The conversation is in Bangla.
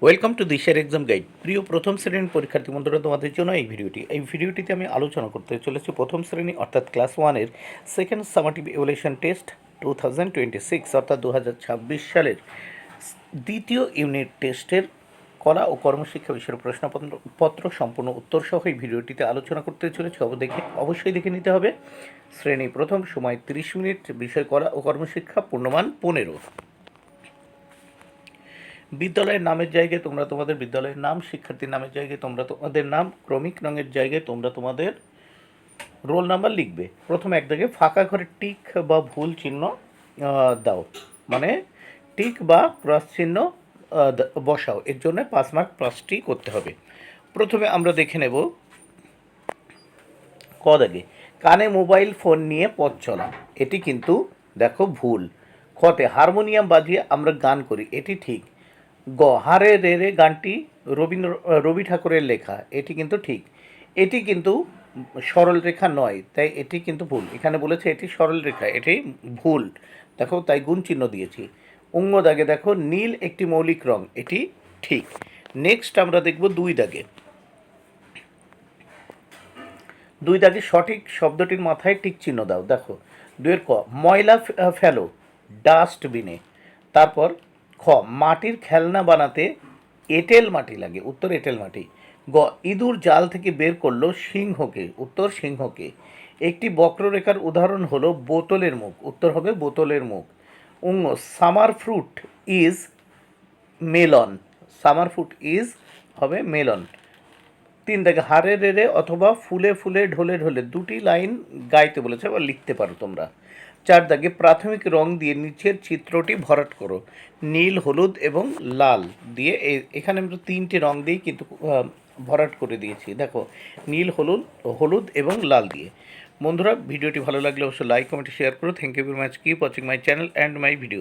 ওয়েলকাম টু দিশার এক্সাম গাইড। প্রিয় প্রথম শ্রেণীর পরীক্ষার্থী বন্ধুরা, তোমাদের জন্য এই ভিডিওটিতে আমি আলোচনা করতে চলেছি প্রথম শ্রেণী অর্থাৎ ক্লাস ওয়ানের সেকেন্ড সামাটিভ ইভ্যালুয়েশন টেস্ট 2026 অর্থাৎ 2026 সালের দ্বিতীয় ইউনিট টেস্টের কলা ও কর্মশিক্ষা বিষয়ের প্রশ্নপত্র সম্পূর্ণ উত্তর সহ এই ভিডিওটিতে আলোচনা করতে চলেছি। অবশ্যই দেখে নিতে হবে। শ্রেণী প্রথম, সময় 30 মিনিট, বিষয় কলা ও কর্মশিক্ষা, পূর্ণমান 15। বিদ্যালয়ের নামের জায়গায় তোমরা তোমাদের বিদ্যালয়ের নাম, শিক্ষার্থীর নামের জায়গায় তোমরা তোমাদের নাম, ক্রমিক রঙের জায়গায় তোমরা তোমাদের রোল নাম্বার লিখবে। প্রথম এক দাগে ফাঁকা ঘরে টিক বা ভুল চিহ্ন দাও, মানে টিক বা ক্রস চিহ্ন বসাও। এর জন্য 5 মার্ক প্লাসটি করতে হবে। প্রথমে আমরা দেখে নেব ক দাগে কানে মোবাইল ফোন নিয়ে পথ চলা, এটি কিন্তু দেখো ভুল। খতে হারমোনিয়াম বাজিয়ে আমরা গান করি, এটি ঠিক। গ হারে রে রে গানটি রবি ঠাকুরের লেখা, এটি কিন্তু ঠিক। এটি কিন্তু সরল রেখা নয়, তাই এটি কিন্তু ভুল। এখানে বলেছে এটি সরল রেখা, এটি ভুল। দেখো তাই গুণ চিহ্ন দিয়েছি। অঙ্গ দাগে দেখো নীল একটি মৌলিক রং, এটি ঠিক। নেক্সট আমরা দেখব দুই দাগে। দুই দাগে সঠিক শব্দটির মাথায় টিক চিহ্ন দাও। দেখো দুয়ের ক ময়লা ফেলো ডাস্টবিনে। তারপর খ মাটির খেলনা বানাতে এঁটেল মাটি লাগে, উত্তর এঁটেল মাটি। গ ইঁদুর জাল থেকে বের করলো সিংহকে, উত্তর সিংহকে। একটি বক্ররেখার উদাহরণ হলো বোতলের মুখ, উত্তর হবে বোতলের মুখ। উঙ্গ summer fruit is melon, summer fruit is হবে মেলন। তিন দেখে হারে রে রে অথবা ফুলে ফুলে ঢলে ঢলে, দুটি লাইন গাইতে বলেছে বা লিখতে পারো তোমরা। চার দাগে প্রাথমিক রং দিয়ে নিচের চিত্রটি ভরাট করো, নীল, হলুদ এবং লাল দিয়ে। এখানে আমরা তিনটে রং দিয়েই কিন্তু ভরাট করে দিয়েছি। দেখো নীল, হলুদ এবং লাল দিয়ে। বন্ধুরা, ভিডিওটি ভালো লাগলে অবশ্যই লাইক, কমেন্ট, শেয়ার করো। Thank you very much. Keep watching my channel and my video.